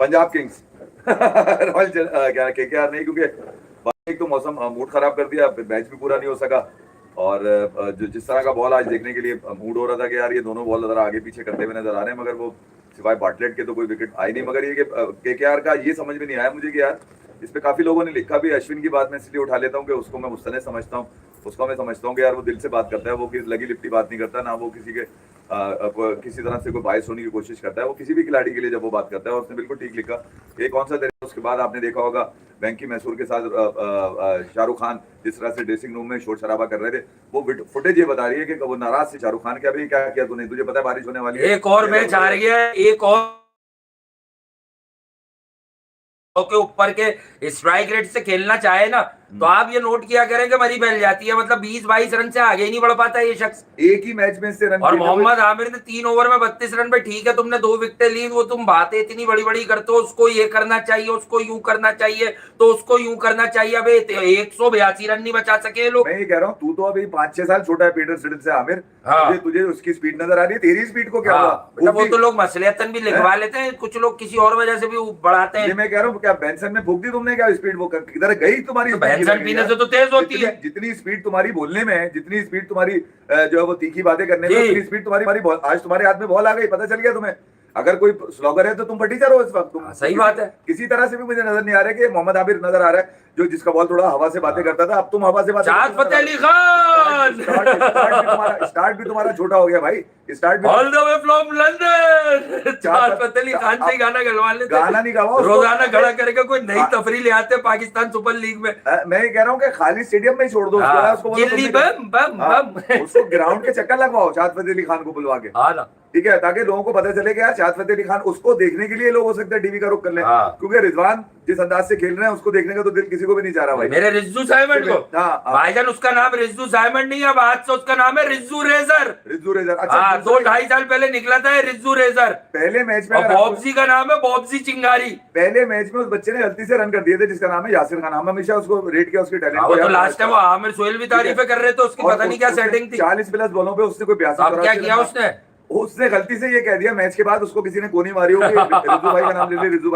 Punjab Kings क्या KKR नहीं, क्योंकि एक तो मौसम मूड खराब कर दिया, मैच भी पूरा नहीं हो सका। और जो जिस तरह का बॉल आज देखने के लिए मूड हो रहा था कि यार ये दोनों बॉल जरा आगे पीछे करते हुए नजर आ रहे हैं, मगर वो सिवाय बाटलेट के तो कोई विकेट आई नहीं। मगर ये कि केकेआर का ये समझ में नहीं आया मुझे कि यार इस पे काफी लोगों ने लिखा भी। अश्विन की बात मैं इसलिए उठा लेता हूँ कि उसको मैं मुस्तने समझता हूँ, उसको मैं समझता हूँ कि यार वो दिल से बात करता है, वो किसी लगी लिपटी बात नहीं करता, ना वो किसी के किसी तरह से कोई बायस होने की कोशिश करता है। वो किसी भी खिलाड़ी के लिए जब वो बात करता है, और उसने बिल्कुल ठीक लिखा। ये कौन सा दिन, उसके बाद आपने देखा होगा वेंकी मैसूर के साथ शाहरुख खान जिस तरह से ड्रेसिंग रूम में शोर शराबा कर रहे थे, वो फुटेज ये बता रही है कि वो नाराज से शाहरुख खान के, अभी क्या किया तूने, तुझे पता है बारिश होने वाली है, एक और मैच हार गया, एक और के ऊपर के स्ट्राइक रेट से खेलना चाहे ना, तो आप ये नोट किया करें कि मरी फैल जाती है। मतलब 20-22 रन से आगे ही नहीं बढ़ पाता ये शख्स। एक ही मैच में से रन। और मोहम्मद आमिर ने 3 ओवर में 32 रन पे, ठीक है तुमने 2 विकेटें ली, वो तुम बातें इतनी बड़ी बड़ी करते हो, उसको ये करना चाहिए, उसको यूं करना चाहिए, तो उसको यूं करना चाहिए। अबे 182 रन नहीं बचा सके लोग। मैं ये कह रहा हूँ, तू तो अभी 5-6 साल छोटा है पीटर सिडल से आमिर। हाँ। तुझे उसकी स्पीड नजर आ रही है, तेरी स्पीड को क्या हुआ? मतलब वो तो लोग मसलियतन भी लिखवा लेते हैं, कुछ लोग किसी और वजह से भी बढ़ाते हैं। ये मैं कह रहा हूँ, क्या बेंसन में फूक दी तुमने क्या स्पीड? वो किधर गई तुम्हारी? तो बेंसन पीने से तो तेज होती है। जितनी स्पीड तुम्हारी बोलने में है, जितनी स्पीड तुम्हारी जो है वो तीखी बातें करने में, उतनी स्पीड तुम्हारी आज तुम्हारे हाथ में बॉल आ गई, पता चल गया तुम्हें। अगर कोई स्लॉगर है तो तुम फटीचर हो इस वक्त। तुम सही बात है। किसी तरह से भी मुझे नजर नहीं आ रहा है कि मोहम्मद आबिर नजर आ रहा है जो जिसका बॉल थोड़ा हवा से बातें करता था, अब तुम हवा से बातें। शाद फतेह अली खान स्टार्ट भी तुम्हारा छोटा हो गया भाई। स्टार्ट भी all the way from London. शाद फतेह अली खान से गाना गलवा लेते, गाना नहीं गावा, रोजाना खड़ा करके कोई नई तफरी ले आते पाकिस्तान सुपर लीग में। मैं ये कह रहा हूँ कि खाली स्टेडियम में ही छोड़ दो उसको, गिल्ली बम बम बम, उसको ग्राउंड के चक्कर लगवाओ शाद फतेह अली खान को बुलवा के। हाँ ना, ठीक है, ताकि लोगों को पता चले कि यार शाद फतेह अली खान, उसको देखने के लिए लोग हो सकते हैं टीवी का रुख कर लें, क्योंकि रिजवान जिस अंदाज से खेल रहे हैं उसको देखने का तो दिल किसी को भी नहीं चाह रहा भाई। मेरे रिज्जू साइमंड को, भाईजान उसका नाम रिज्जू साइमंड नहीं है, अब आज से उसका नाम है रिज्जू रेजर। रिज्जू रेजर, अच्छा 2-2.5 साल पहले निकला था रिज्जू रेजर। पहले मैच में बॉब्जी का नाम है बॉब्जी चिंगारी। पहले मैच में उस बच्चे ने गलती से रन कर दिए थे जिसका नाम है यासिर खान। हम हमेशा उसको रेट किया उसके टैलेंट को। तो लास्ट टाइम वो आमिर सोहेल भी तारीफें कर रहे थे उसकी, पता नहीं क्या सेटिंग थी। 40 प्लस बॉलों पे उसने कोई 82 क्या किया उसने गलती से ये कह दिया मैच के बाद, उसको किसी ने कोनी मारी होगी, रिजू भाई का नाम ले लिया, रिजू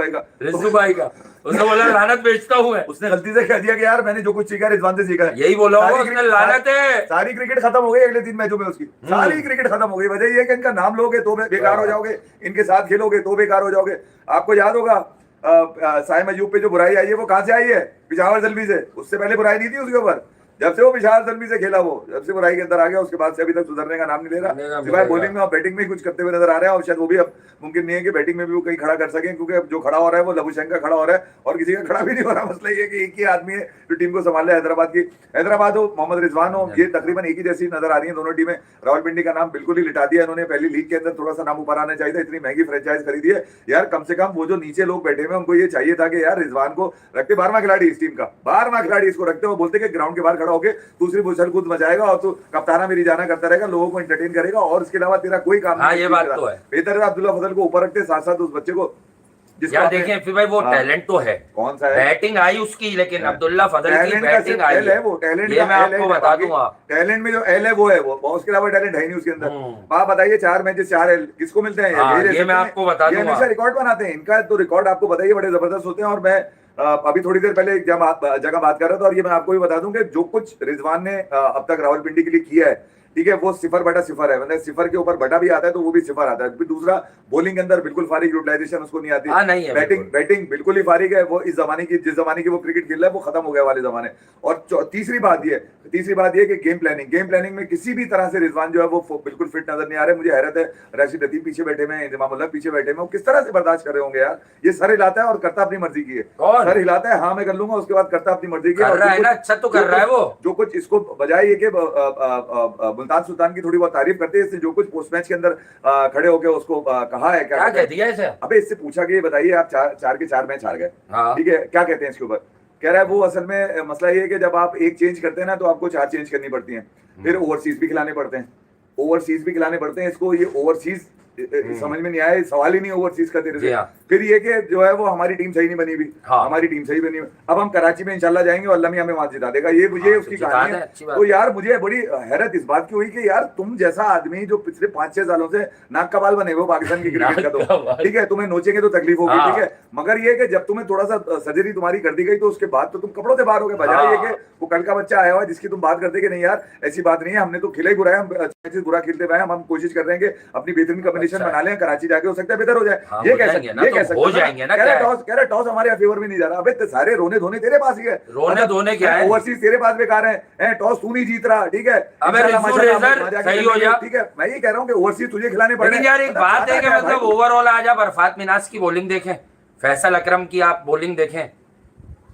भाई का उसने बोला लानत बेचता हूँ मैं। उसने गलती से कह दिया कि यार मैंने जो कुछ सीखा रिजवान से सीखा है। यही बोला होगा उसने, लानत है। सारी क्रिकेट खत्म हो गई अगले 3 मैचों में उसकी, सारी क्रिकेट खत्म हो गई। वजह ये है कि इनका नाम लोगे तो बेकार हो जाओगे, इनके साथ खेलोगे तो बेकार हो जाओगे। आपको याद होगा साइम अयूब पे जो बुराई आई है वो कहां से आई है? पिशावर जल्बी से। उससे पहले बुराई नहीं थी उसके ऊपर। जब से वो पिशावर जल्बी से खेला, वो जब से बुराई के अंदर आ गया, उसके बाद से अभी तक सुधरने का नाम नहीं ले रहा, सिवाय बॉलिंग में और बैटिंग में कुछ करते हुए नजर आ रहे हैं। और शायद वो भी अब मुमकिन नहीं है कि बैटिंग में भी वो कहीं खड़ा कर सकें, क्योंकि अब जो खड़ा हो रहा है वो लबुशेंक का खड़ा हो रहा है और किसी का खड़ा भी नहीं हो रहा। मसला ये कि एक ही आदमी है जो टीम को संभाल रहा है हैदराबाद की। हैदराबाद हो, मोहम्मद रिजवान हो, ये तकरीबन एक ही जैसी नजर आ रही है दोनों टीमें। रावलपिंडी का नाम बिल्कुल ही लिटा दिया इन्होंने। पहली लीग के अंदर थोड़ा सा नाम ऊपर आना चाहिए था, इतनी महंगी फ्रेंचाइज खरीदी है यार। कम से कम वो जो नीचे लोग बैठे हुए उनको ये चाहिए था कि यार रिजवान को रखते 12वां खिलाड़ी इस टीम का, 12वां खिलाड़ी इसको रखते। वो बोलते कि ग्राउंड के बाहर खड़ा होकर दूसरी उछल कूद मचाएगा और तू कप्ताना मेरी जाना करता रहेगा, लोगों को एंटरटेन करेगा, और इसके अलावा तेरा कोई काम नहीं। ये बात तो है। बेहतर है अब्दुल्ला फजल को ऊपर रखते, साथ साथ उस बच्चे को यार देखें फिर भाई वो टैलेंट तो है। कौन सा है? बैटिंग आई उसकी, लेकिन अब्दुल्ला फजल की बैटिंग आई है। वो टैलेंट ये मैं आपको बता दूंगा, टैलेंट में जो एल है वो है, वो उसके अलावा टैलेंट है नहीं उसके अंदर। आप बताइए 4 मैचेस 4 एल किसको मिलते हैं? ये मैं आपको बता दूंगा। हमेशा रिकॉर्ड बनाते हैं, इनका तो रिकॉर्ड आपको बताइए बड़े जबरदस्त होते हैं। और मैं अभी थोड़ी देर पहले एक जगह बात कर रहा था, और ये मैं आपको भी बता दूं कि जो कुछ रिजवान ने अब तक रावलपिंडी के लिए किया है, ठीक है, वो 0/0 है। मतलब 0 के ऊपर बटा भी आता है तो वो भी 0 आता है। फिर दूसरा, बॉलिंग के अंदर बिल्कुल फारिग, यूटिलाइजेशन उसको नहीं आती। नहीं है, बैटिंग बिल्कुल ही फारिग है। वो इस जमाने की, जिस जमाने की वो क्रिकेट खेल रहा है वो खत्म हो गया वाले जमाने। और तीसरी बात ये कि गेम प्लानिंग में किसी भी तरह से रिजवान जो है वो बिल्कुल फिट नजर नहीं आ रहे। मुझे हैरत है, राशिद लतीफ पीछे बैठे हुए हैं, इंजमामुल्लाह पीछे बैठे हुए हैं, किस तरह से बर्दाश्त कर रहे होंगे यार। ये सर हिलाता है और करता अपनी मर्जी की है। सर हिलाता है, हाँ मैं कर लूंगा, उसके बाद करता अपनी मर्जी की है। अच्छा तो कर रहा है वो। जो कुछ इसको बजाय ये कि मुल्तान सुल्तान की थोड़ी बहुत तारीफ करते हैं, इससे जो कुछ पोस्ट मैच के अंदर खड़े होकर उसको कहा है, क्या कह दिया इसे? अबे इससे पूछा कि ये बताइए आप 4 के 4 मैच हार गए, ठीक है, क्या कहते हैं इसके ऊपर? कह रहा है वो असल में मसला ये है कि जब आप एक चेंज करते हैं ना तो आपको 4 चेंज करनी पड़ती हैं, फिर ओवरसीज भी खिलाने पड़ते हैं, इसको ये ओवरसीज समझ में नहीं आया, सवाल ही नहीं ओवरसीज का तेरे जी से। हाँ। फिर ये कि जो है वो हमारी टीम सही नहीं बनी हुई, हाँ। हमारी टीम सही बनी हुई। अब हम कराची में इंशाल्लाह जाएंगे और अल्लाह मियां हमें वहां जिता देगा, ये मुझे हाँ, उसकी तो जिता कहानी दे, है। अच्छी बात तो है। यार मुझे बड़ी हैरत इस बात की हुई कि यार तुम जैसा आदमी जो पिछले 5-6 सालों से नाक का बाल बने हुए हो पाकिस्तान की क्रिकेट का, नाक का तो बाल। ठीक है तुम्हें नोचेंगे तो तकलीफ होगी, हाँ। ठीक है, मगर ये कि जब तुम्हें थोड़ा सा सर्जरी तुम्हारी कर दी गई तो उसके बाद तो तुम कपड़ों से बाहर हो गए। बजाय ये हाँ। कि वो कल का बच्चा आया हुआ है जिसकी तुम बात करते कि नहीं यार ऐसी बात नहीं है, हमने तो खिला ही बुरा है, हम मैचेस बुरा खेलते हुए हैं, हम कोशिश कर रहे हैं कि अपनी बेहतरीन कॉम्बिनेशन अच्छा है। बना लें, कराची जाके हो सकता है बेहतर हो जाए। हाँ, ये हो कह जाएंगे ना, ये तो कह सकते हो हो ना। जाएंगे ना, कह क्या रहा है? टॉस हमारे फेवर में नहीं जा रहा। अबे सारे रोने धोने तेरे पास ही है, रोने धोने क्या है? ओवरसीज तेरे पास बेकार है, टॉस तू नहीं जीत रहा, ठीक है। अबे इंशाल्लाह रिजू माशाल्लाह हम रेजर वहाँ जाके सही हो खेलेंगे, जा। ठीक है। मैं ये कह रहा हूँ कि ओवरसीज तुझे खिलाने पड़ रहे लेकिन हैं। यार एक बात है कि चाहता क्या है मतलब भाई? ओवरऑल आज आप अरफात मिनास की बॉलिंग देखें, फैसल अकरम की आप बॉलिंग देखें,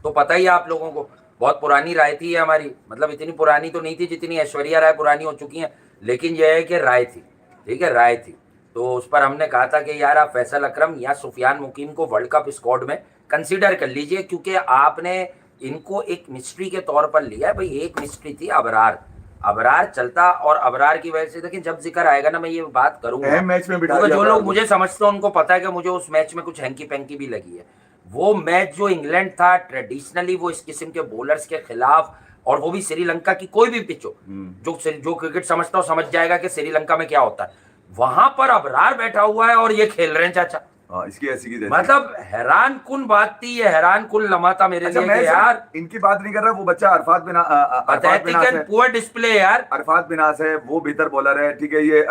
तो पता ही है आप लोगों को, बहुत पुरानी राय थी ये हमारी, मतलब इतनी पुरानी तो नहीं थी जितनी ऐश्वर्या राय पुरानी हो चुकी हैं, लेकिन यह है कि राय थी, ठीक है, राय थी। तो उस पर हमने कहा था कि यार आप फैसल अकरम या सुफियान मुकीम को वर्ल्ड कप स्क्वाड में कंसीडर कर लीजिए, क्योंकि आपने इनको एक मिस्ट्री के तौर पर लिया है। भाई एक मिस्ट्री थी अबरार, अबरार चलता, और अबरार की वजह से देखिए जब जिक्र आएगा ना मैं ये बात करूंगा, अहम मैच में बिठा क्योंकि दिया जो अबरार लोग को। मुझे समझते हैं उनको पता है कि मुझे उस मैच में कुछ हैंकी पैंकी भी लगी है। वो मैच जो इंग्लैंड था, ट्रेडिशनली वो इस किस्म के बॉलर्स के खिलाफ, और वो भी श्रीलंका की कोई भी पिच हो, जो क्रिकेट समझता हो समझ जाएगा कि श्रीलंका में क्या होता है। वहां पर अबरार बैठा हुआ है और ये खेल रहे हैं चाचा। हाँ, इसकी ऐसी की जैसी। मतलब हैरान कुन बात थी ये, हैरान कुन लम्हा था मेरे अच्छा लिए मैं कि यार इनकी बात नहीं कर रहा, वो बच्चा अरफात पैथेटिक बिनास एंड है, पुअर डिस्प्ले यार। अरफात बिनास है, वो बेहतर बॉलर है, ठीक है। ये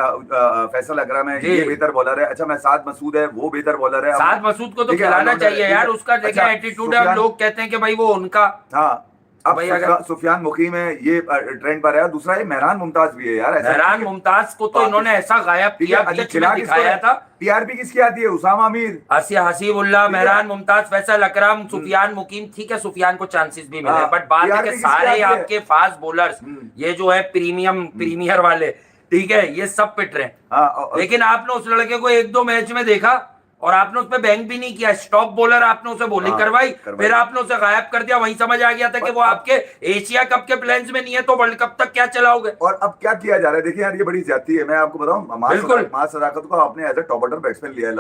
फैसल अकरम है, जी। ये बेहतर बॉलर है। अच्छा मैं साद मसूद है, वो बेहतर बॉलर है। साद मसूद को तो ठीक है, खिलाना ऑलराउंडर है, चाहिए ठीक यार, है। उसका देखें अच्छा, एटीट्यूड है, अब लोग कहते हैं कि भाई वो उनका, हाँ अब भाई अगर सुफियान मुकीम है, ये ट्रेंड पर है। दूसरा ये मेहरान मुमताज भी है यार, ऐसा मेहरान नहीं है कि- मुमताज को तो इन्होंने ऐसा गायब ठीक है। किया, अच्छा बीच खिला में किसको दिखाया है? था। टीआरपी किसकी आती है? उसामा मीर, आसिया हसीबुल्लाह, ठीक है। मेहरान मुमताज, फैसल अकरम, सुफियान मुकीम, ठीक है सुफियान को चांसेस भी मिले, हाँ, बट बात है TRP कि किसकी सारे आती है? आपके फास्ट बॉलर्स, ये जो है प्रीमियर वाले, ठीक है, ये सब पिट रहे हैं। हाँ लेकिन आपने उस लड़के को एक दो मैच में देखा और आपने उस पर बैंक भी नहीं किया, स्टॉप बॉलर आपने उसे बॉलिंग हाँ, करवाई, करवाई। फिर आपने उसे गायब कर दिया। वहीं समझ आ गया था कि वो आपके एशिया कप के प्लान्स में नहीं है, तो वर्ल्ड कप तक क्या चलाओगे? और अब क्या किया जा रहा है? देखिए यार ये बड़ी ज्यादती है, मैं आपको बताऊं। बिल्कुल। मां सदाकत को आपने as a top order batsman लिया है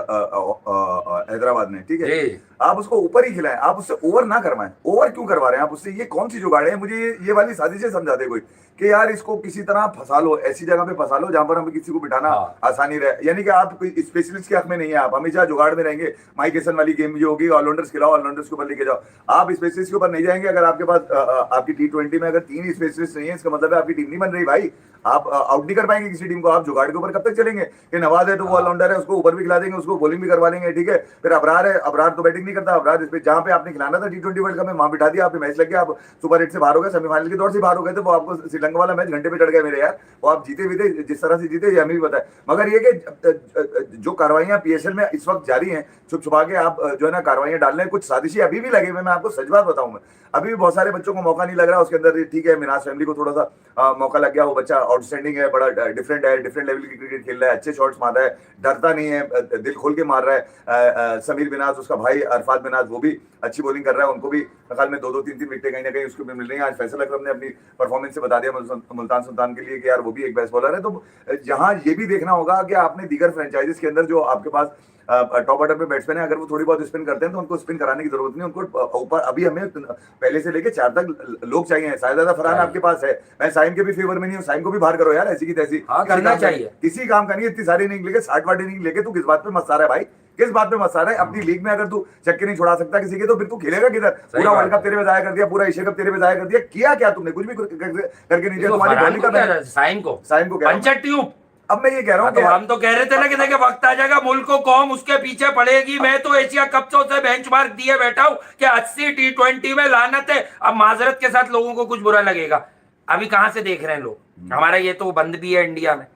हैदराबाद ने, ठीक है। जी। आप उसको ऊपर ही खिलाएं, आप उससे ओवर ना करवाएं। ओवर क्यों करवा रहे हैं आप उससे? ये कौन सी जुगाड़ है? मुझे ये वाली साजिशें समझा दे कोई कि यार इसको किसी तरह फंसा लो, ऐसी जगह पे फंसा लो जहां पर हमें किसी को बिठाना हाँ। आसानी रहे। यानी कि आप कोई स्पेशलिस्ट के हक में नहीं है, आप हमेशा जुगाड़ में रहेंगे। माइक हेसन वाली गेम जो होगी, ऑलराउंडर्स खिलाओ, ऑलराउंडर्स के ऊपर लेके जाओ। आप स्पेशलिस्ट के ऊपर नहीं जाएंगे। अगर आपके पास आपकी T20 में अगर 3 स्पेशलिस्ट नहीं है, इसका मतलब है आपकी टीम नहीं बन रही भाई। आप आउट नहीं कर पाएंगे किसी टीम को। आप जुगाड़ के ऊपर कब तक चलेंगे? कि नवाज है तो वो ऑलराउंडर है, उसको ऊपर भी खिला देंगे, उसको बॉलिंग भी करवा लेंगे, ठीक है। फिर अबरार है, अबरार तो बैटिंग नहीं करता। अबरार इस पे जहां पे आपने खिलाना था T20 वर्ल्ड कप में, वहां बिठा दिया, आपने मैच लग गया, आप सुपर 8 से बाहर हो गए, सेमीफाइनल की दौड़ से बाहर हो गए थे। वो आपको श्रीलंका वाला मैच घंटे पे चढ़ गया मेरे यार। वो आप जीते भी थे जिस तरह से जीते, ये हमें भी पता है। मगर ये कि जो कार्रवाइयां PSL में इस वक्त जारी हैं, छुप छुपा के आप जो है ना कार्रवाइयां डाल रहे हैं, कुछ साजिशी अभी भी लगे हुए। मैं आपको सच बात बताऊं, मैं अभी भी बहुत सारे बच्चों को मौका नहीं लग रहा उसके अंदर, ठीक है। मिनाज फैमिली को थोड़ा सा मौका लग गया, वो बच्चा आउटस्टैंडिंग है, बड़ा डिफरेंट है, डिफरेंट लेवल की क्रिकेट खेल रहा है, अच्छे शॉट्स मार रहा है, डरता नहीं है, दिल खोल के मार रहा है। समीर बिनाज, उसका भाई अरफात बिनाज, वो भी अच्छी बॉलिंग कर रहा है। उनको भी ख्याल में 2-2, 3-3 विकेटें कहीं ना कहीं उसको भी मिल रही हैं। आज फैसल अकरम ने अपनी परफॉर्मेंस से बता दिया मुल्तान सुल्तान के लिए कि यार वो भी एक बेस्ट बॉलर है। तो यहाँ ये भी देखना होगा कि आपने दीगर फ्रेंचाइजीज के अंदर जो आपके पास टॉप ऑर्डर पे बैट्समैन है, अगर वो थोड़ी बहुत स्पिन करते हैं तो उनको स्पिन कराने की जरूरत नहीं। उनको ऊपर अभी हमें पहले से लेके 4 तक लोग चाहिए। शायद फरहान आपके पास है, मैं साइम के भी फेवर में नहीं हूँ। साइम को भी बाहर करो यार, ऐसी की तैसी। हाँ, करना चाहिए। किसी काम का नहीं है। इतनी सारी इनिंग लेके 60 वाट इनिंग लेके तू किस बात पे मत सारा है भाई? किस बात पे मत सारा है? अपनी लीग में अगर तू चक्के नहीं छुड़ा सकता किसी के, तो फिर तू खेलेगा किधर? पूरा वर्ल्ड कप तेरे पे जाया कर दिया, पूरा एशिया कप तेरे पे जाया कर दिया। किया क्या तुमने? कुछ भी करके नहीं दिया। तुम्हारी बॉलिंग का साइम को कह रहा हूं। Puncture tube. अब मैं ये कह रहा हूँ तो हम तो कह रहे थे ना कि देखिए वक्त आ जाएगा, मुल्क को कौम उसके पीछे पड़ेगी। मैं तो एशिया कप से बेंचमार्क दिए बैठा हूं कि 80 T20 में लानत है। अब माजरत के साथ लोगों को कुछ बुरा लगेगा, अभी कहां से देख रहे हैं लोग? हमारा ये तो बंद भी है इंडिया में।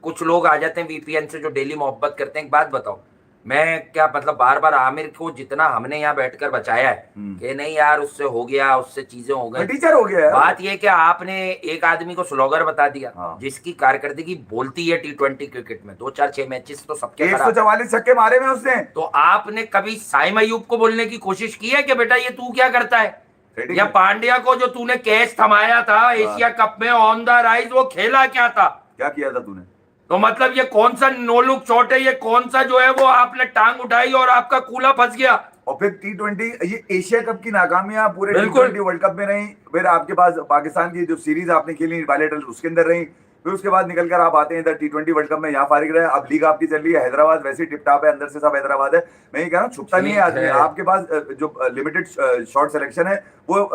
कुछ लोग आ जाते हैं VPN से जो डेली मोहब्बत करते हैं। एक बात बताओ, मैं क्या मतलब बार बार आमिर को जितना हमने यहाँ बैठकर बचाया है कि नहीं यार उससे हो गया, उससे चीजें हो गई, टीचर हो गया यार। बात ये कि आपने एक आदमी को स्लोगर बता दिया, हाँ। जिसकी कारकर्दगी बोलती है T20 क्रिकेट में 2-4-6 मैचेस तो सबके 144 छक्के मारे में उसने। तो आपने कभी साइम अयूब को बोलने की कोशिश की है कि बेटा ये तू क्या करता है? या पांड्या को जो तूने कैच थमाया था एशिया कप में ऑन द राइज, वो खेला क्या था? क्या किया था तूने? तो मतलब ये कौन सा नो लुक शॉट है, ये कौन सा जो है वो आपने टांग उठाई और आपका कूला फंस गया। और फिर T20 ये एशिया कप की नाकामियां पूरे बिल्कुल। T20 वर्ल्ड कप में रही, फिर आपके पास पाकिस्तान की जो सीरीज आपने खेली बायलैटरल उसके अंदर रही, फिर उसके बाद निकल कर आप आते हैं इधर T20 वर्ल्ड कप में, यहाँ फारिग रहे। अब लीग आपकी चल रही है, हैदराबाद वैसे ही टिप टॉप है, अंदर से सब हैदराबाद है। मैं ये कह रहा हूँ छुपता नहीं है ठीक आदमी। है। आपके पास जो लिमिटेड शॉट सिलेक्शन है वो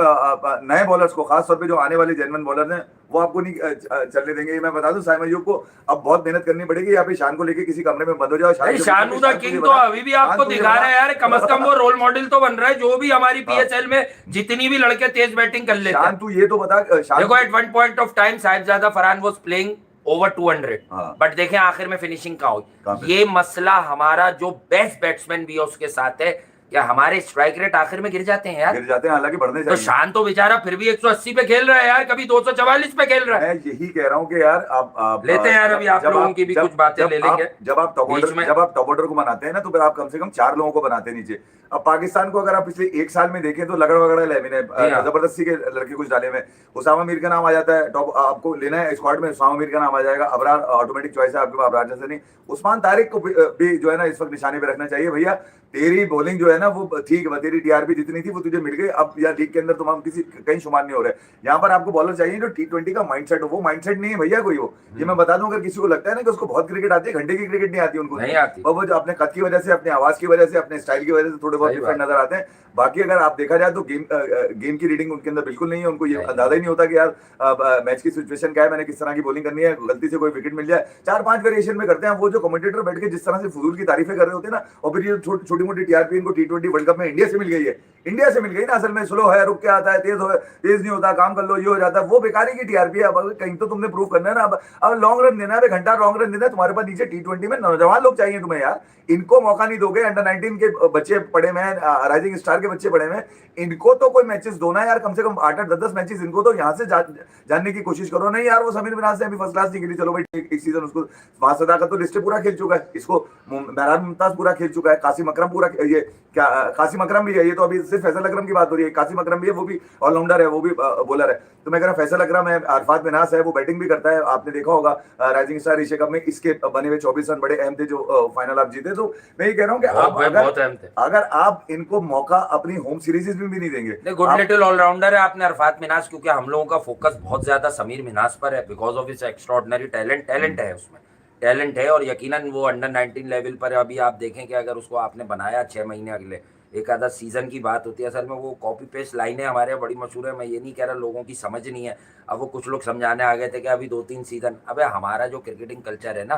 नए बॉलर्स को, खासतौर पे जो आने वाले जेन्युइन बॉलर हैं वो आपको नहीं चलने देंगे। मैं बता दूं साइम अयूब को अब बहुत मेहनत करनी पड़ेगी। यहाँ पे शान को लेके किसी कमरे में बंद हो जाओ। नहीं, शानू द किंग तो अभी भी आपको दिखा रहा है यार, कम से कम वो रोल मॉडल तो बन रहा है। जो भी हमारी पीएसएल में जितनी भी लड़के तेज बैटिंग कर लेते शान हैं, तू ये तो बता देखो at one point of time Sahibzada Farhan was playing over 200, हाँ। बट देखें आखिर में फिनिशिंग कहाँ कहाँ हुई। पे? ये मसला हमारा जो बेस्ट बैट्समैन भी है उसके साथ है, क्या हमारे स्ट्राइक रेट आखिर में गिर जाते हैं यार। गिर जाते हैं, हालांकि बढ़ने तो चाहिए। शान तो बेचारा फिर भी 180 पे खेल रहा है यार, कभी 244 पे खेल रहा है। मैं यही कह रहा हूँ कि यार आप लेते हैं यार, अभी आप लोगों की भी कुछ बातें ले लेंगे जब आप टॉप बीच ऑर्डर में। जब आप टॉप ऑर्डर को बनाते हैं ना, तो फिर आप कम से कम 4 लोगों को बनाते हैं नीचे। अब पाकिस्तान को अगर आप पिछले 1 साल में देखें तो लगड़ वगड़ा लेमिन है, हाँ। जबरदस्ती के लड़के कुछ डाले में। उसामा मीर का नाम आ जाता है टॉप, आपको लेना है स्क्वाड में उसामा मीर का नाम आ जाएगा। अबरार ऑटोमेटिक चॉइस है आपके पास, अबरार जैसे नहीं। उस्मान तारिक को भी जो है ना इस वक्त निशाने पे रखना चाहिए। भैया तेरी बॉलिंग जो है ना वो ठीक है, तेरी टीआरपी जितनी थी वो तुझे मिल गई। अब यार लीग के अंदर तुम किसी कहीं शुमार नहीं हो रहे। यहाँ पर आपको बॉलर चाहिए जो T20 का माइंडसेट हो। वो माइंडसेट नहीं है भैया कोई वो। ये मैं बता दूं, अगर किसी को लगता है ना कि उसको बहुत क्रिकेट आती है, घंटे की क्रिकेट नहीं आती उनको, नहीं आती। और वो जो अपने कद की वजह से, अपने आवाज की वजह से, अपने स्टाइल की वजह से थोड़े बहुत सही डिफरेंट बात। नजर आते हैं। बाकी अगर आप देखा जाए तो गेम की रीडिंग उनके अंदर बिल्कुल नहीं है। उनको ये नहीं। अंदाजा ही नहीं होता कि यार मैच की सिचुएशन क्या है, मैंने किस तरह की बॉलिंग करनी है, गलती से कोई विकेट मिल जाए 4-5 वेरिएशन में करते हैं। वो जो कमेंटेटर बैठ के जिस तरह से फजूल की तारीफें कर रहे होते हैं ना, और फिर ये छोटी मोटी टीआरपी इनको T20 वर्ल्ड कप में इंडिया से मिल गई है। इंडिया से मिल गई ना, असल में स्लो है, रुक के आता है, तेज नहीं होता, काम कर लो, ये हो जाता है। वो बेकारी की टीआरपी है। अब कहीं तो तुमने प्रूव करना है ना। अब लॉन्ग रन देना है, घंटा लॉन्ग रन देना है। तुम्हारे पास नीचे T20 में नौजवान लोग चाहिए तुम्हें यार। इनको मौका नहीं दोगे। अंडर 19 के बच्चे पड़े में, राइजिंग स्टार के बच्चे पड़े में, इनको तो कोई मैचेस दो ना यार, कम से कम 8-8 10-10 मैचेस इनको तो यहाँ से जानने की कोशिश करो। नहीं यार, वो समीर मिनाज ने अभी फर्स्ट क्लास नहीं खेली, चलो भाई एक सीजन उसको बासदा का तो लिस्ट पूरा खेल चुका है, इसको महराज मुमताज पूरा खेल चुका है, कासिम अकरम पूरा, ये क्या कासिम अकरम भी है, ये तो अभी सिर्फ फैसल अकरम की बात हो रही है। कासिम अकरम भी है, वो भी ऑलराउंडर है, वो भी बॉलर है। तो मैं कह रहा फैसल अकरम है, अरफात मिनास है, वो बैटिंग भी करता है। आपने देखा होगा राइजिंग स्टार एशिया कप में इसके बने हुए 24 रन बड़े अहम थे जो फाइनल आप जीते। तो मैं ये कह रहा हूँ कि अगर आप इनको मौका अपनी होम सीरीज में भी नहीं देंगे। गुड लिटिल ऑलराउंडर है आपने अरफात मिनाज, क्योंकि हम लोगों का फोकस बहुत ज्यादा समीर मिनाज पर है because of its extraordinary talent है, उसमें टैलेंट है। और यकीनन वो अंडर 19 लेवल पर अभी आप देखें कि अगर उसको आपने बनाया 6 महीने अगले एक आधा सीजन की बात होती है। असल में वो कॉपी पेस्ट लाइनें हमारे यहाँ बड़ी मशहूर है। मैं ये नहीं कह रहा लोगों की समझ नहीं है। अब वो कुछ लोग समझाने आ गए थे कि अभी 2-3 सीजन, अबे हमारा जो क्रिकेटिंग कल्चर है ना,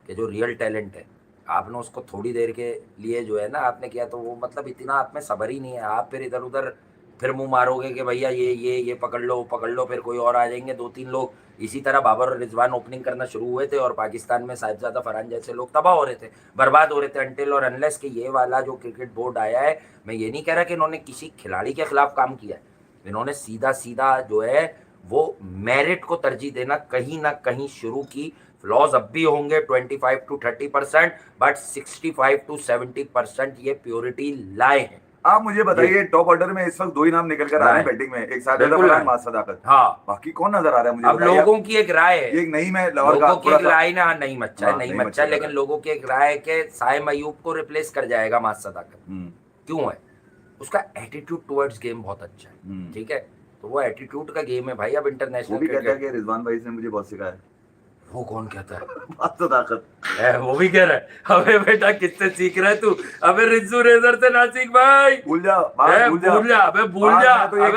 कि जो रियल टैलेंट है, आपने उसको थोड़ी देर के लिए जो है ना आपने किया, तो वो मतलब इतना आप में सब्र ही नहीं है। आप फिर इधर उधर फिर मुंह मारोगे कि भैया ये पकड़ लो, फिर कोई और आ जाएंगे 2-3 लोग। इसी तरह बाबर और रिजवान ओपनिंग करना शुरू हुए थे और पाकिस्तान में साहिबजादा फरहान जैसे लोग तबाह हो रहे थे, बर्बाद हो रहे थे, अनटिल और अनलेस कि ये वाला जो क्रिकेट बोर्ड आया है। मैं ये नहीं कह रहा कि इन्होंने किसी खिलाड़ी के खिलाफ काम किया है, इन्होंने सीधा जो है वो मेरिट को तरजीह देना कहीं ना कहीं शुरू की। फ्लॉज अब भी होंगे 25 to 30%, बट 65 to 70% ये प्योरिटी लाए हैं। आप मुझे बताइए टॉप ऑर्डर में इस वक्त 2 ही नाम निकल कर आ रहे हैं बैटिंग में, एक साहिबजादा फरहान, माज सदाकत। हाँ, बाकी कौन नजर आ रहा है मुझे? अब लोगों की एक राय है, एक नहीं, मैं लाहौर का लोगों की एक राय ना, नहीं मच्छा, लेकिन है। लोगों की एक राय है कि साइम अयूब को रिप्लेस कर जाएगा माज सदाकत। क्यों है? उसका एटीट्यूड टुवर्ड्स गेम बहुत अच्छा है, ठीक है। तो वो एटीट्यूड का गेम है भाई। अब इंटरनेशनल वो भी कहता है कि रिजवान भाई ने मुझे बहुत सिखाया। वो कौन कहता है? सदाकत है, वो भी कह रहा है। अबे बेटा किससे सीख रहा है तू? अबे रिज्जू रेजर से ना सीख भाई, भूल जा, भूल जा, अबे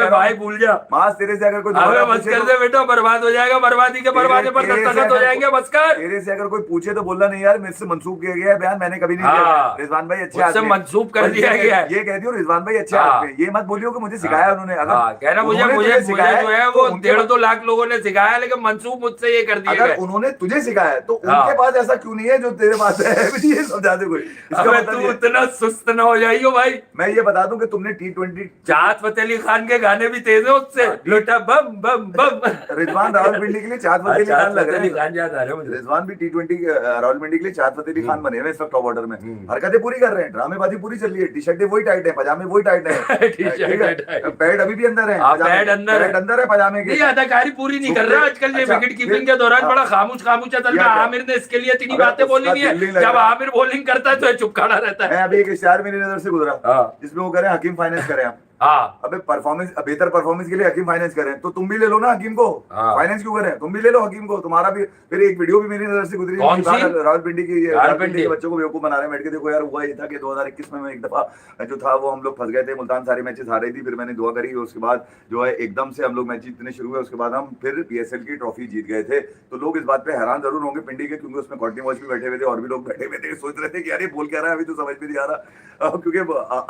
भाई भूल जा। मास तेरे से अगर कोई अबे बस कर दे बेटा, बर्बाद हो जाएगा, बर्बादी के बर्बादे पर दस्तखत हो जाएंगे, बस कर। तेरे से अगर कोई पूछे तो बोलना नहीं यार मेरे से मंसूब किया गया है बयान, मैंने कभी नहीं किया। रिजवान भाई अच्छे आदमी, मंसूब कर दिया गया है, ये कह दियो रिजवान भाई अच्छे आदमी। ये मत बोलियो कि मुझे सिखाया उन्होंने। अगर कहना मुझे जो है वो 1.5-2 लाख लोगों ने सिखाया, लेकिन मंसूब मुझसे ये कर दिया। अगर उन्होंने तुझे सिखाया तो उनके पास ऐसा क्यों नहीं है जो तेरे पास है? ये समझा दे कोई। अबे तू इतना सुस्त ना हो जाइयो भाई। मैं ये बता दूं कि तुमने T20 चाहत फतेह अली खान के गाने भी तेज है उससे, लोटा बम बम बम। रिजवान रावलपिंडी के लिए चाहत फतेह अली खान लग रहे हैं। मुझे रिजवान भी T20 रावलपिंडी के लिए चाहत फतेह अली खान बने हुए इस वक्त टॉप ऑर्डर में। हरकतें पूरी कर रहे हैं, ड्रामेबाजी पूरी चल रही है, टी-शर्टें वही टाइट है, पजामे वही टाइट है, पैड अभी भी अंदर है, पैड अंदर है पजामे के। अदाकारी पूरी नहीं कर रहा आजकल, ये विकेट कीपिंग के दौरान बड़ा खामोश खामोश असल में क्या? आमिर ने इसके लिए इतनी अबे बातें बोली उसका नहीं है। दिल नहीं लग जब रहा। आमिर बॉलिंग करता है तो ये चुप खड़ा रहता मैं है। अभी एक इश्तिहार मेरी नजर से गुजरा हाँ। जिसमें वो करें हकीम फाइनेंस करें आप। हाँ अबे परफॉर्मेंस, बेहतर परफॉर्मेंस के लिए हकीम फाइनेंस करें तो तुम भी ले लो ना हकीम को। हाँ। फाइनेंस क्यों करें, तुम भी ले लो हकीम को। तुम्हारा भी फिर एक वीडियो भी मेरी नजर से गुजरी कौन सी? रावलपिंडी की, रावलपिंडी। रावलपिंडी के बच्चों को बेवकूफ बना रहे हैं बैठ के। देखो यार, हुआ ये था कि 2021 में मैं एक दफा जो था वो हम लोग फंस गए थे। मुल्तान सारे मैचेस हार रही थी, फिर मैंने दुआ करी, उसके बाद जो है एकदम से हम लोग मैच जीतने शुरू हुए। उसके बाद हम फिर पीएसएल की ट्रॉफी जीत गए थे। तो लोग इस बात पे हैरान जरूर होंगे पिंडी के, क्योंकि उसमें कॉटनी वॉच भी बैठे हुए थे और भी लोग बैठे हुए थे, सोच रहे थे कि यार ये बोल क्या रहा है, अभी तो समझ में नहीं आ रहा। क्योंकि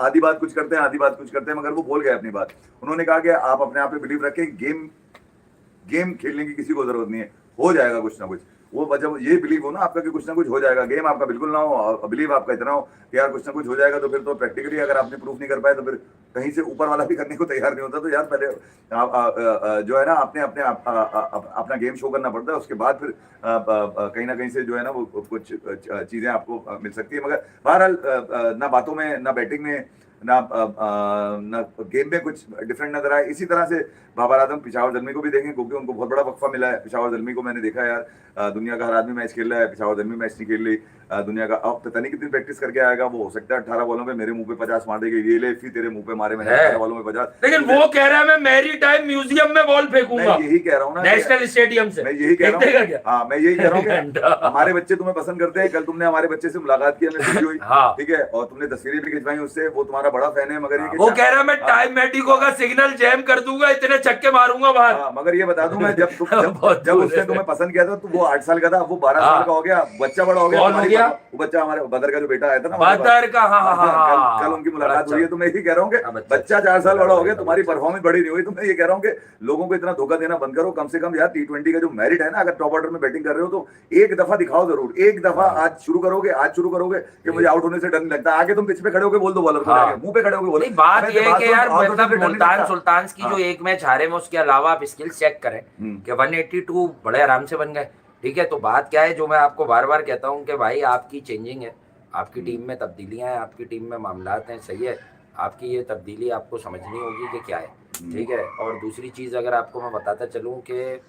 आधी बात कुछ करते हैं, आधी बात कुछ करते हैं, मगर वो बोल गए अपनी बात। उन्होंने कहा कि आप अपने आप पे बिलीव रखें, गेम खेलने की किसी को जरूरत नहीं है, हो जाएगा कुछ ना कुछ। वो जब ये बिलीव हो ना आपका कि कुछ ना कुछ हो जाएगा, गेम आपका बिल्कुल ना हो, बिलीव आपका इतना हो कि यार कुछ ना कुछ हो जाएगा, तो फिर तो प्रैक्टिकली अगर आपने प्रूफ नहीं कर पाए तो फिर कहीं से ऊपर वाला भी करने को तैयार नहीं होता। तो यार पहले जो है ना अपने अपने अपना गेम शो करना पड़ता है, उसके बाद फिर कहीं ना कहीं से जो है ना वो कुछ चीजें आपको मिल सकती है। मगर बहरहाल ना बातों में, ना बैटिंग में, ना गेम में कुछ डिफरेंट नजर आए। इसी तरह से बाबर आजम पिशावर जलमी को भी देखें, क्योंकि उनको बहुत बड़ा वक्फा मिला है। पिशावर जलमी को मैंने देखा यार, दुनिया का हर आदमी मैच खेल रहा है, पिशावर जलमी मैच नहीं खेल रही। दुनिया का अब पता नहीं कितनी प्रैक्टिस करके आएगा वो। हो सकता है 18 बॉलों पे मेरे मुंह पे 50 मार देगी, ये ले फिर तेरे मुंह पे मारे मैंने 18 बॉलों में 50। लेकिन वो कह रहा है मैं मैरी टाइम म्यूजियम में बॉल फेंकूंगा, मैं यही कह रहा हूँ ना, नेशनल स्टेडियम से। मैं यही कह रहा हूँ, क्या? हाँ मैं यही कह रहा हूँ घंटा। कि हमारे बच्चे तुम्हें पसंद करते हैं। कल तुमने हमारे बच्चे से मुलाकात की, हमें खुशी हुई, हाँ। ठीक है, और तुमने तस्वीरें भी खिंचवाई उससे, वो तुम्हारा बड़ा फैन है। मगर ये कि वो कह रहा है मैं टाइम मेडिको का सिग्नल जैम कर दूंगा, इतने छक्के मारूंगा बाहर। हाँ, मगर ये बता दूं मैं, बहुत जब दूर उसने है। तुम्हें पसंद किया था तो वो 8 साल का था, अब वो 12 साल का हो गया, बच्चा बड़ा हो गया। कौन हो गया? वो बच्चा हमारे बदर का जो बेटा आया था ना हमारे बदर का, हाँ हाँ हाँ, कल उनकी मुलाकात अच्छा। हुई है। तो मैं यही कह रहा हूँ कि बच्चा बच्चा 4 साल बड़ा हो गया, तुम्हारी परफॉर्मेंस बड़ी नहीं हुई। तो मैं ये कह रहा हूँ कि लोगों को इतना धोखा देना बंद करो। कम से कम यार T20 का जो मेरिट है ना, अगर टॉप ऑर्डर में बैटिंग कर रहे हो तो एक दफा दिखाओ जरूर। एक दफा आज शुरू करोगे कि मुझे आउट होने से डर नहीं लगता, आगे तुम पिच पे खड़े होके बोल दो बॉलर को, मुंह पे खड़े होके बोलो। बात ये है कि यार मतलब मुल्तान हाँ। सुल्तान की जो एक मैच हारे में, उसके अलावा आप स्किल्स चेक करें कि 182 बड़े आराम से बन गए, ठीक है। तो बात क्या है, जो मैं आपको बार बार कहता हूँ कि भाई आपकी चेंजिंग है, आपकी टीम में तब्दीलियां हैं, आपकी टीम में मामलात हैं, सही है। आपकी ये तब्दीली आपको समझनी होगी कि क्या है, ठीक है। और दूसरी चीज़ अगर आपको मैं बताता चलूँ कि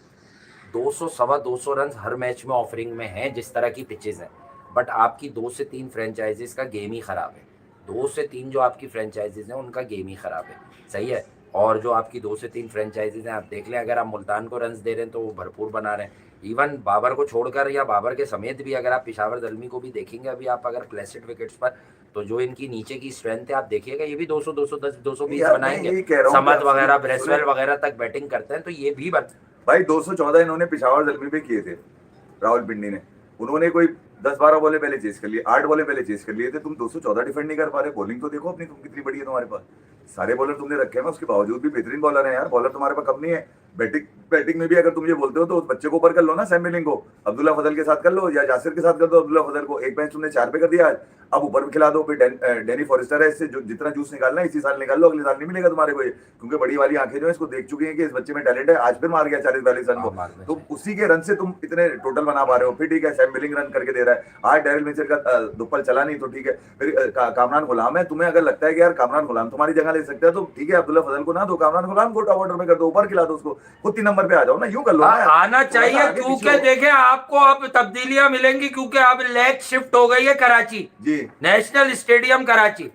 200 सवा 200 रन हर मैच में ऑफरिंग में हैं जिस तरह की पिचेज हैं, बट आपकी 2 से 3 फ्रेंचाइजीज का गेम ही ख़राब है। 2 से 3 जो आपकी फ्रेंचाइजीज हैं उनका गेम ही ख़राब है, सही है। और जो आपकी 2 से 3 फ्रेंचाइजीज हैं, आप देख लें, अगर आप मुल्तान को रन्स दे रहे हैं तो वो भरपूर बना रहे हैं। इवन बाबर को छोड़कर या बाबर के समेत भी अगर आप पिशावर जलमी को भी देखेंगे, अभी आप अगर प्लेसेड विकेट्स पर, तो जो इनकी नीचे की स्ट्रेंथ है आप देखिएगा, ये भी 200 210 220 बनाएंगे। समद वगैरह ब्रेसवेल वगैरह तक बैटिंग करते हैं, तो ये भी भाई 214 इन्होंने पिशावर जलमी पे किए थे रावलपिंडी ने। उन्होंने कोई 10-12 बॉलें पहले चेस कर लिए, 8 बॉलें पहले चेस कर लिए थे। तुम 214 डिफेंड नहीं कर पा रहे। बॉलिंग तो देखो अपनी, तुम कितनी बड़ी है तुम्हारे पास। सारे बॉलर तुमने रखे हैं, उसके बावजूद भी बेहतरीन बॉलर हैं यार। बॉलर तुम्हारे पास कम नहीं है। बैटिंग में भी अगर तुम ये बोलते हो तो उस बच्चे को ऊपर कर लो ना, सैम मिलिंग को अब्दुल्ला फजल के साथ कर लो, या जासिर के साथ कर दो अब्दुल्ला फजल को। एक मैच तुमने 4 पे कर दिया आज, अब ऊपर भी खिला दो। फिर डैनी फॉरेस्टर है, इससे जितना जूस निकालना है इसी साल निकाल लो, अगले साल नहीं मिलेगा तुम्हारे को ये, क्योंकि बड़ी वाली आंखें जो है इसको देख चुकी हैं कि इस बच्चे में टैलेंट है। आज फिर मार गया 40-42 रन को, तो उसी के रन से तुम इतने टोटल बना पा रहे हो। फिर ठीक है, सैम मिलिंग रन करके दे रहा है आज, डैरिल मिचेल का दुप्पल चला नहीं तो ठीक है। फिर कामरान गुलाम है, तुम्हें अगर लगता है कि यार कामरान गुलाम तुम्हारी जगह ले सकता है तो ठीक है, अब्दुल्ला फजल को ना दो, कामरान गुलाम को टॉप ऑर्डर में कर दो, ऊपर खिला दो उसको, खुद 3 नंबर पे आ जाओ ना, यूं कर लो ना। आना चाहिए, क्योंकि देखें आपको अब तब्दीलियां मिलेंगी, क्योंकि अब लेग शिफ्ट हो गई है कराची जी, नेशनल स्टेडियम कराची।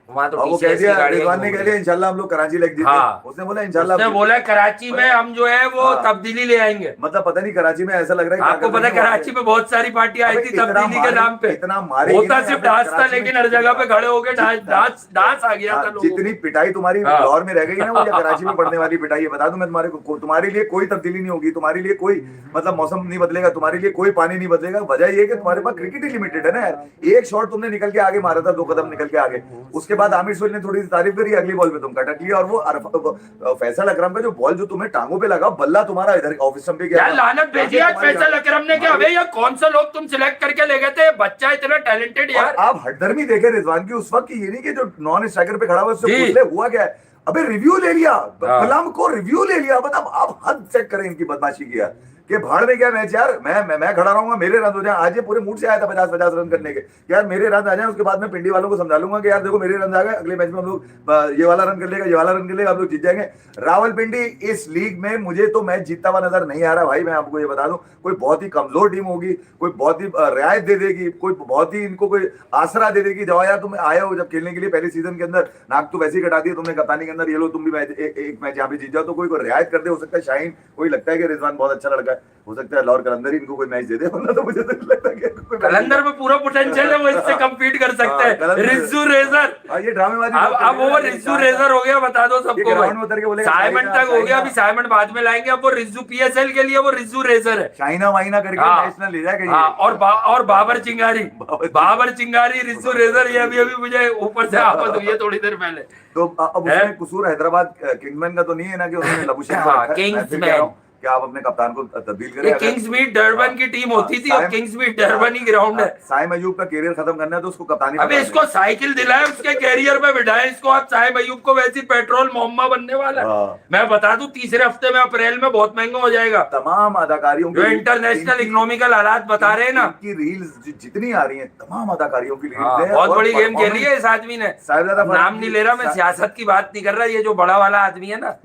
वहाँ तो वो कह दिया, रिजवान ने कह दिया इंशाल्लाह हम लोग कराची लेग जीते। हाँ। उसने बोला इंशाल्लाह, उसने बोला कराची में हम जो है वो तब्दीली ले आएंगे। मतलब पता नहीं कराची में ऐसा लग रहा है, आपको पता है कराची में बहुत सारी पार्टियां आई थी तब्दीली के नाम पे, इतना मारे होता सिर्फ डांस था, लेकिन हर जगह पे खड़े हो गए डांस आ गया था लोगों को। जितनी पिटाई तुम्हारी लाहौर में रह गई ना, वो कराची में पड़ने वाली पिटाई है। बता दूं मैं तुम्हारे को, तुम्हारे लिए कोई तब्दीली नहीं होगी, तुम्हारे लिए कोई मतलब मौसम नहीं बदलेगा, तुम्हारे लिए कोई पानी नहीं बदलेगा। वजह ये कि तुम्हारे पास क्रिकेट ही लिमिटेड है ना यार। एक शॉट तुमने निकल के आगे मारा था, 2 कदम निकल के आगे, उसके बाद आमिर सुहेल ने थोड़ी तारीफ करी, अगली बॉल पे तुम कटक लिया। और वो फैसल अकरम का जो बॉल जो तुम्हें टांगों पे लगा, बल्ला तुम्हारा इधर ऑफ स्टंप पे गया। यार लानत भेजी आज फैसल अकरम ने, क्या अबे ये कौन सा लोग तुम सिलेक्ट करके ले गए थे, बच्चा इतना टैलेंटेड यार। आप हटदर्मी देखे रिजवान की उस वक्त की, ये नहीं कि जो नॉन स्ट्राइकर पे खड़ा हुआ उससे पूछ ले हुआ क्या है। अबे रिव्यू ले लिया, कलाम को रिव्यू ले लिया। मतलब आप हद चेक करें इनकी बदमाशी की यार। कि भाड़ में क्या मैच यार, मैं खड़ा रहूंगा, मेरे रन हो जाए। आज ये पूरे मूड से आया था 50-50 रन करने के, यार मेरे रन आ जाए, उसके बाद मैं पिंडी वालों को समझा लूंगा कि यार देखो मेरे रन आ गए, अगले मैच में हम लोग ये वाला रन कर लेगा, ये वाला रन कर लेगा, हम लोग जीत जाएंगे। रावलपिंडी इस लीग में मुझे तो मैच जीतता हुआ नजर नहीं आ रहा भाई। मैं आपको ये बता दूं, कोई बहुत ही कमजोर टीम होगी, कोई बहुत ही रियायत दे देगी, कोई बहुत ही इनको कोई आसरा दे देगी। जाओ यार, तुम आए हो जब खेलने के लिए पहले सीजन के अंदर, नाक तो वैसे ही कटा दिया तुमने कप्तानी के अंदर, ये लो तुम भी मैच एक मैच यहाँ पे जीत जाओ, तो कोई रियायत कर दे। हो सकता है शाहीन, कोई लगता है कि रिजवान बहुत अच्छा लड़का है, हो सकता है लाहौर कलंदर इनको कोई मैच दे दे, वरना तो मुझे तो नहीं लगता कि कोई कलंदर में पूरा पोटेंशियल है, वो इससे कम्पीट कर सकता है। रिज्जू रेजर, ये ड्रामेबाजी अब वो रिज्जू रेजर हो गया, बता दो सबको भाई। साइमन तक हो गया, अभी साइमन बाद में लाएंगे, अब वो रिज्जू पीएसएल के लिए वो रिज्जू रेजर है। शाइना वाइना करके नेशनल ले जाएगा। और बाबर चिंगारी रिज्जू रेजर, ये अभी मुझे ऊपर से आफत हुई है थोड़ी देर पहले। तो अब उसमें कसूर हैदराबाद किंग्समैन का तो नहीं है ना कि उन्होंने लबुशेन किंग्समैन कि आप अपने कप्तान को तब्दील करें। ये किंग्स मीट डरबन की टीम होती थी, और किंग्स मीट डरबन ही ग्राउंड है। साइम अयूब का कैरियर खत्म करना है तो उसको कप्तानी, अबे इसको साइकिल दिलाए, उसके कैरियर में बिठाए इसको। आप साइम अयूब को वैसी पेट्रोल मोहम्मा बनने वाला है। मैं बता दूं, तीसरे हफ्ते में अप्रैल में बहुत महंगा हो जाएगा। तमाम अदाकारियों जो इंटरनेशनल इकोनॉमिकल हालात बता रहे हैं ना, की रील्स जितनी आ रही है, तमाम अदाकारियों की बहुत बड़ी गेम खेली है इस आदमी ने। नाम नहीं ले रहा मैं, सियासत की बात नहीं कर रहा, ये जो बड़ा वाला आदमी है ना,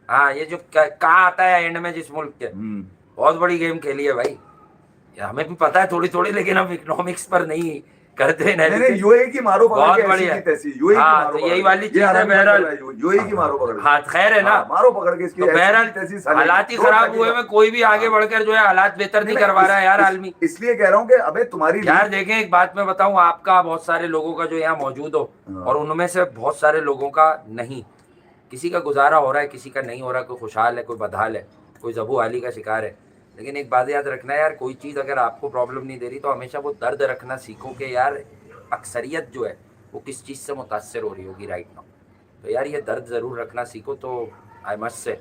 हाँ, ये जो कहाँ आता है एंड में जिस मुल्क के, बहुत बड़ी गेम खेली है भाई। हमें भी पता है थोड़ी थोड़ी, लेकिन हम इकोनॉमिक्स पर नहीं करते। नहीं, यूएई की मारो पकड़ बहुत के बढ़िया। ऐसी यूएई की मारो तो यही वाली चीज है बहरहाल, यूएई की मारो पकड़, हाँ खैर है ना, मारो पकड़ के इसकी। तो बहरहाल हालात ही खराब हुए में कोई भी आगे बढ़कर जो है हालात बेहतर नहीं करवा रहा है यार आदमी। इसलिए कह रहा हूँ कि अबे तुम्हारी यार देखें, एक बात मैं बताऊं, आपका बहुत सारे लोगों का जो यहाँ मौजूद हो, और उनमें से बहुत सारे लोगों का नहीं, किसी का गुजारा हो रहा है, किसी का नहीं हो रहा, कोई खुशहाल है, कोई बदहाल है, कोई जबू आली का शिकार है। लेकिन एक बात याद रखना है यार, कोई चीज़ अगर आपको प्रॉब्लम नहीं दे रही तो हमेशा वो दर्द रखना सीखो कि यार अक्सरियत जो है वो किस चीज़ से मुतासर हो रही होगी राइट नाउ। तो यार ये दर्द ज़रूर रखना सीखो। तो आई मस्ट से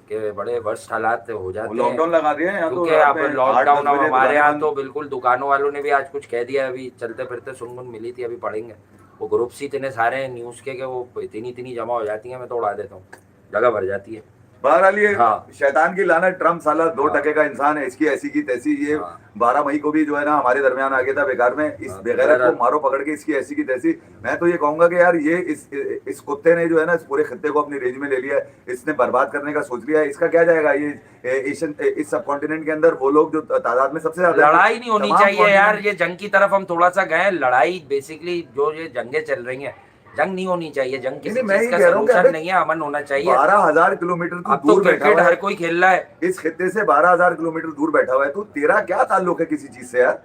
कि बड़े वर्स्ट हालात हो जाते हैं। लॉकडाउन लगा दिए हैं, क्योंकि अब लॉकडाउन, अब हमारे यहाँ तो बिल्कुल दुकानों वालों ने भी आज कुछ कह दिया। अभी चलते फिरते सुनगुन मिली थी, अभी पढ़ेंगे वो ग्रुप्स ही इतने सारे न्यूज़ के वो इतनी जमा हो जाती हैं, मैं तो उड़ा देता हूँ, जगह भर जाती है। बहरहाल ये शैतान की लानत, ट्रम्प साला 2% का इंसान है, इसकी ऐसी की तैसी। ये 12 मई को भी जो है ना हमारे दरमियान आ गया था बेकार में, इस बेगैरत को मारो पकड़ के, इसकी ऐसी की तैसी। मैं तो ये कहूंगा कि यार ये इस कुत्ते ने जो है ना इस पूरे खत्ते को अपनी रेंज में ले लिया है, इसने बर्बाद करने का सोच लिया है। इसका क्या जाएगा ये एशियन, इस सब कॉन्टिनेंट के अंदर वो लोग जो तादाद में सबसे ज्यादा, लड़ाई नहीं होनी चाहिए यार। ये जंग की तरफ हम थोड़ा सा गए, लड़ाई बेसिकली जो ये जंगें चल रही हैं, जंग नहीं होनी चाहिए। जंग किसी चीज का सलूशन नहीं है, अमन होना चाहिए। 12,000 किलोमीटर अब तो क्रिकेट हर कोई खेल रहा है इस खित्ते से, 12,000 किलोमीटर दूर बैठा हुआ है तू। तेरा क्या ताल्लुक है किसी चीज से यार,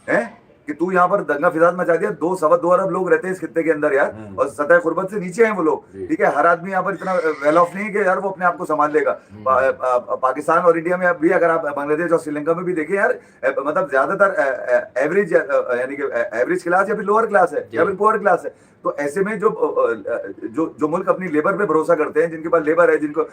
हैं कि तू यहाँ पर दंगा फिसाद मचा दिया। 2-2.25 अरब लोग रहते हैं इस खित्ते के अंदर यार, और सतह खुर्बत से नीचे हैं वो लोग, ठीक है। हर आदमी यहाँ पर इतना वेल ऑफ नहीं है कि यार वो अपने आप को संभाल लेगा। पाकिस्तान और इंडिया में भी, अगर आप बांग्लादेश और श्रीलंका में भी देखें यार, मतलब ज्यादातर एवरेज, यानी कि एवरेज क्लास या फिर लोअर क्लास है या फिर पुअर क्लास है। तो ऐसे में जो मुल्क अपनी लेबर पे भरोसा करते हैं, जिनके पास लेबर है, जिनको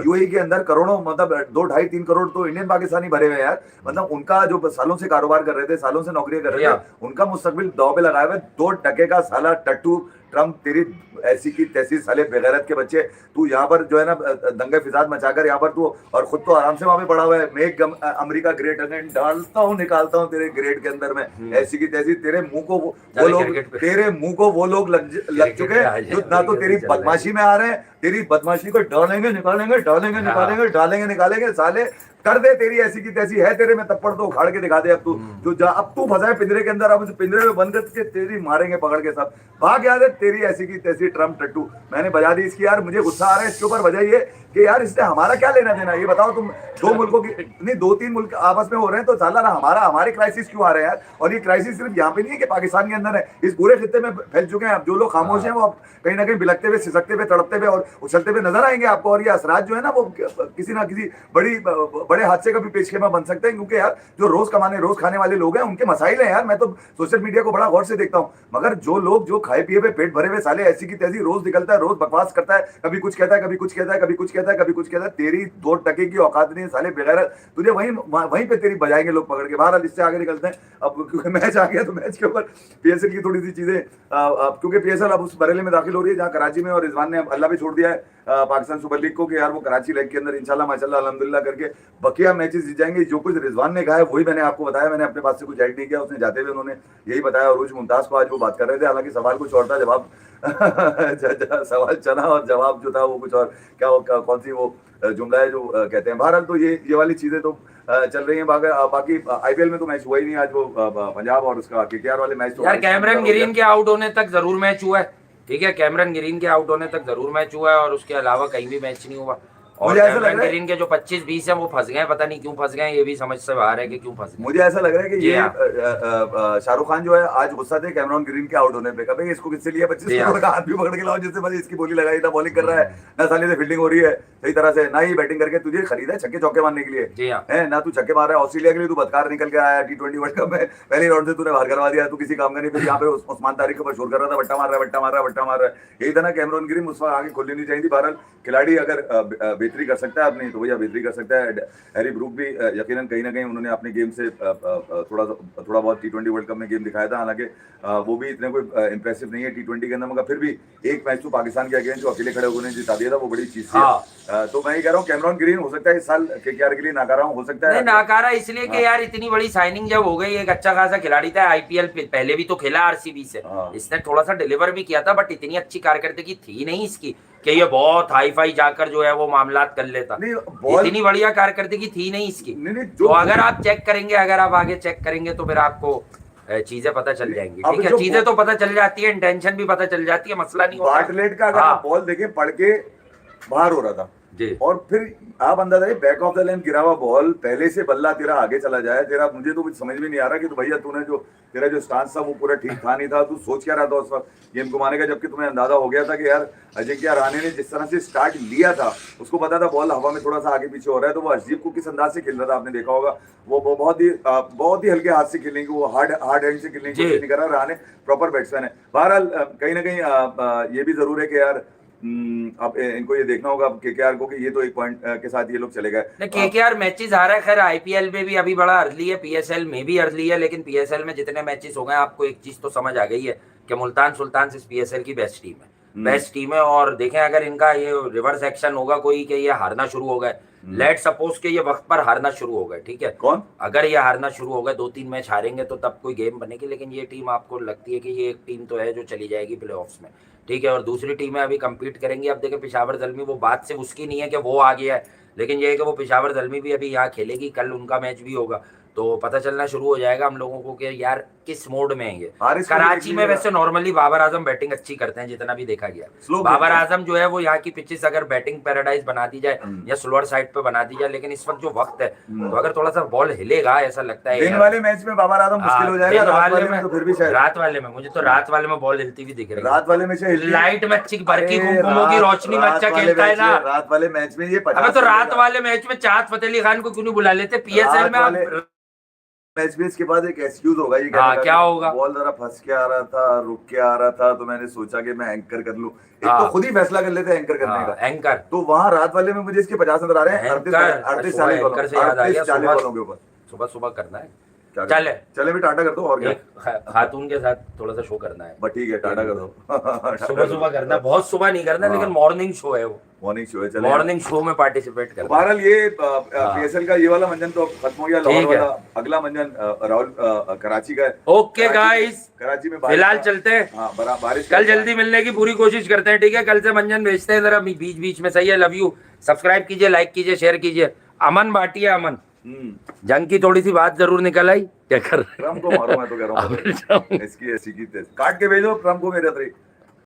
यूएई के अंदर करोड़ों, मतलब 2-2.5-3 करोड़ तो इंडियन पाकिस्तानी भरे हुए हैं यार। मतलब उनका जो सालों से कारोबार कर रहे थे, सालों से नौकरियां कर रहे थे, उनका मुस्तकबिल दांव पे लगाए हुए। 2% का साला टट्टू ट्रम्प, तेरी ऐसी की तैसी साले बेगैरत के बच्चे, तू यहाँ पर जो है ना दंगे फिसाद मचाकर यहाँ पर तू, और खुद तो आराम से वहां पे पड़ा हुआ है। मेक अमेरिका ग्रेट अगेन, डालता हूँ निकालता हूँ तेरे ग्रेट के अंदर में, ऐसी की तैसी। तेरे मुंह को वो लोग, तेरे मुंह को वो लोग लग चुके हैं जो ना तो तेरी बदमाशी में आ रहे हैं, तेरी बदमाशी को डालेंगे निकालेंगे साले। कर दे तेरी ऐसी की तैसी है, तेरे में तप्पड़ तो उखाड़ के दिखा दे। अब तू जो अब तू फंसा है पिंजरे के अंदर, अब उस पिंजरे में बंद करके तेरी मारेंगे पकड़ के सब। भाग याद है तेरी ऐसी की तैसी ट्रम्प टट्टू। मैंने बजा दी इसकी यार, मुझे गुस्सा आ रहा है इसके ऊपर। वजह ये कि यार इसने हमारा क्या लेना देना, ये बताओ तुम। 2 मुल्कों की नहीं, 2-3 मुल्क आपस में हो रहे हैं, तो साला ना हमारे क्राइसिस क्यों आ रहे हैं यार। और ये क्राइसिस सिर्फ यहाँ पे नहीं है कि पाकिस्तान के अंदर है, इस पूरे खित्ते में फैल चुके हैं। अब जो लोग खामोश हैं वो अब कहीं ना कहीं बिलकते हुए, सिसकते हुए, तड़पते हुए और उछलते हुए नजर आएंगे आपको। और ये असरात जो है ना वो किसी ना किसी बड़े हादसे का भी पेशखेमा बन सकते हैं, क्योंकि यार जो रोज खाने वाले लोग हैं उनके मसाइल हैं यार। मैं तो सोशल मीडिया को बड़ा गौर से देखता हूँ, मगर जो लोग जो खाए पिए पे पेट भरे हुए साले ऐसी की तैसी रोज निकलता है, रोज बकवास करता है, कभी कुछ कहता है, कभी कुछ कहता है, कभी कुछ कहता है, कभी कुछ कहता है। तेरी 2% की औकात नहीं है साले बेगैरत, तुझे वहीं पे तेरी बजाएंगे लोग पकड़ के। बाहर इससे आगे निकलते हैं अब, क्योंकि मैच आ गया तो मैच के ऊपर पीएसएल की थोड़ी सी चीजें, क्योंकि पीएसएल अब उस बरेली में दाखिल हो रही है जहाँ कराची में, और रिजवान ने अल्लाह भी छोड़ दिया है पाकिस्तान सुपर लीग को कि यार वो कराची लेग के अंदर इंशाल्लाह माशाल्लाह अल्हम्दुलिल्लाह करके बकिया मैचेस जीत जाएंगे। जो कुछ रिजवान ने कहा है वही मैंने आपको बताया, मैंने अपने पास से कुछ ऐड नहीं किया, उसने जाते हुए उन्होंने यही बताया। अरूज मुमताज को आज वो बात कर रहे थे, हालांकि सवाल कुछ और था, जवाब सवाल चना और जवाब जो था वो कुछ और, कौन सी वो जुमला है जो कहते हैं। बहरहाल तो ये वाली चीजें तो चल रही हैं। बाकी आईपीएल में तो मैच हुआ ही नहीं आज, वो पंजाब और उसका केकेआर वाले मैच तो यार कैमरन ग्रीन के आउट होने तक जरूर मैच हुआ है, ठीक है, कैमरन ग्रीन के आउट होने तक जरूर मैच हुआ है, और उसके अलावा कहीं भी मैच नहीं हुआ। और मुझे ऐसा लग कैमरन रहा है ग्रीन के जो 25-20 हैं वो फंस गए, पता नहीं क्यों फंस गए, ये भी समझ से बाहर है कि क्यों फंस गए। मुझे ऐसा लग रहा है कि जी ये हाँ। शाहरुख खान जो है आज गुस्सा थे कैमरन ग्रीन के आउट होने पे, कभी इसको किससे लिया 25 जी हाँ। करोड़ का हाथ भी पकड़ के लाओ, जिससे बस इसकी बोली लगाई, ना बॉलिंग कर रहा है ना साले से फील्डिंग हो रही है सही तरह से, ना ही बैटिंग करके तुझे खरीदा है छक्के चौके मारने के लिए, जी हाँ। है ना, तू छक्के मार रहा है ऑस्ट्रेलिया के लिए, तू बदकार निकल के आया T20 वर्ल्ड कप में पहले राउंड से तूने बाहर करवा दिया, तू किसी काम का नहीं। फिर यहाँ पे उस्मान तारिक के ऊपर शोर कर रहा था, बट्टा मार रहा है, बट्टा मार रहा है, बट्टा मार रहा है, यही था ना कैमरन ग्रीन। उस वक्त आगे खोलनी नहीं चाहिए थी। बहरहाल खिलाड़ी अगर बेहतरी कर सकता है अपनी तो भैया बेहतरी कर सकता है। हैरी ब्रूक भी यकीनन कहीं ना कहीं उन्होंने अपने गेम से थोड़ा बहुत T20 वर्ल्ड कप में गेम दिखाया था, हालांकि वो भी इतने कोई इंप्रेसिव नहीं है T20 के अंदर, मगर फिर भी एक मैच तो पाकिस्तान के अगेंस्ट जो अकेले खड़े होकर जिता दिया था, वो बड़ी चीज थी। तो मैं ये कह रहा हूँ कैमरन ग्रीन हो सकता है इस साल केकेआर के लिए नाकारा हो सकता है। नहीं नाकारा इसलिए कि यार इतनी बड़ी साइनिंग जब हो गई, एक अच्छा खासा खिलाड़ी था, आईपीएल पहले भी तो खेला आरसीबी से, इसने थोड़ा सा डिलीवर भी किया था, बट इतनी अच्छी कारकर्दगी थी नहीं इसकी कि ये बहुत हाई फाई जाकर जो है वो मामलात कर लेता। इतनी बढ़िया कारकर्दगी थी नहीं इसकी। तो अगर आप चेक करेंगे, अगर आप आगे चेक करेंगे तो फिर आपको चीजें पता चल जाएंगी, ठीक है, चीजें तो पता चल जाती है, इंटेंशन भी पता चल जाती है, मसला नहीं होता। बार्टलेट का अगर आप बॉल देखें पढ़ के बाहर हो रहा था जी, और फिर आप अंदाजा है बैक ऑफ द लाइन गिरा हुआ बॉल, पहले से बल्ला तेरा आगे चला जाए, तेरा मुझे तो कुछ समझ में नहीं आ रहा कि तो भैया तूने जो तेरा जो स्टांस था वो पूरा ठीक था नहीं था, तू सोच क्या रहा था उस वक्त गेम घुमाने का, जबकि तुम्हें अंदाजा हो गया था कि यार अजिंक्य रहाणे ने जिस तरह से स्टार्ट लिया था, उसको पता था बॉल हवा में थोड़ा सा आगे पीछे हो रहा है, तो वो हर्षदीप को किस अंदाज से खेल रहा था आपने देखा होगा, वो बहुत ही हल्के हाथ से खेलने की, वो हार्ड हैंड से खेलने की कोशिश नहीं कर रहा। रहाणे प्रॉपर बैट्समैन है। बहरहाल कहीं ना कहीं ये भी जरूर है कि यार अब इनको ये देखना होगा केकेआर को कि ये तो एक पॉइंट के साथ ये लोग चले गए। केकेआर मैचेस आ रहा है, खैर आईपीएल में भी अभी बड़ा अर्ली है, पीएसएल में भी अर्ली है, लेकिन पीएसएल में जितने मैचेस हो गए आपको एक चीज तो समझ आ गई है कि मुल्तान सुल्तान इस पीएसएल की बेस्ट टीम है, बेस्ट टीम है। और देखें अगर इनका ये रिवर्स एक्शन होगा कोई कि ये हारना शुरू हो गए, लेट सपोज के ये वक्त पर हारना शुरू हो गए, ठीक है, कौन अगर ये हारना शुरू हो गए 2-3 मैच हारेंगे तो तब कोई गेम बनेगी, लेकिन ये टीम आपको लगती है कि ये एक टीम तो है जो चली जाएगी प्लेऑफ्स में, ठीक है, और दूसरी टीमें अभी कम्पीट करेंगी। अब देखें पेशावर दलमी, वो बात सिर्फ उसकी नहीं है कि वो आ गया है, लेकिन ये है कि वो पेशावर दलमी भी अभी यहाँ खेलेगी, कल उनका मैच भी होगा, तो पता चलना शुरू हो जाएगा हम लोगों को कि यार किस मोड में है ये। कराची में वैसे नॉर्मली बाबर आजम बैटिंग अच्छी करते हैं जितना भी देखा गया, बाबर आजम जो है वो यहाँ की पिचेस अगर बैटिंग पैराडाइज बना दी जाए या स्लोअर साइड पे बना दी जाए, लेकिन इस वक्त जो वक्त है तो अगर थोड़ा सा बॉल हिलेगा ऐसा लगता है दिन वाले मैच में बाबर आजम मुश्किल हो जाएगा, रात वाले में तो फिर भी शायद, रात वाले में मुझे तो रात वाले में बॉल हिलती हुई दिख रही है, रात वाले में से लाइट में अच्छी बरकी कुमकुमों की रोशनी में अच्छा खेलता है ना, रात वाले मैच में ये अबे तो रात वाले मैच में चाहत फतेह अली खान को क्यों नहीं बुला लेते पीएसएल में आप मैच में, इसके बाद एक एक्सक्यूज होगा ये क्या होगा, बॉल जरा फंस के आ रहा था, रुक के आ रहा था, तो मैंने सोचा कि मैं एंकर कर लूं, एक तो खुद ही फैसला कर लेते हैं एंकर करने का, एंकर तो वहां रात वाले में मुझे इसके 50 नजर आ रहे हैं, 38-40 बॉलों के ऊपर सुबह सुबह करना है, चले भी टाटा कर दो, और खातून के साथ थोड़ा सा शो करना है, बस ठीक है टाटा कर दो, सुबह सुबह करना, बहुत सुबह नहीं करना, लेकिन मॉर्निंग शो है वो, मॉर्निंग शो है, चले मॉर्निंग शो में पार्टिसिपेट करना। बहरहाल ये पीएसएल का ये वाला मंजन तो खत्म हो गया, लाहौर वाला अगला मंजन राहुल कराची का है। ओके गाइस, कराची में फिलहाल चलते हैं, बारिश कल जल्दी मिलने की पूरी कोशिश करते हैं, ठीक है, कल से मंजन भेजते हैं जरा बीच बीच में, सही है, लव यू, सब्सक्राइब कीजिए, लाइक कीजिए, शेयर कीजिए, अमन बाटिए अमन, जंग की थोड़ी सी बात जरूर निकल आई, क्या कर ट्रम्प को मारो, मैं तो कह रहा हूँ इसकी ऐसी की काट के भेजो ट्रम्प को मेरे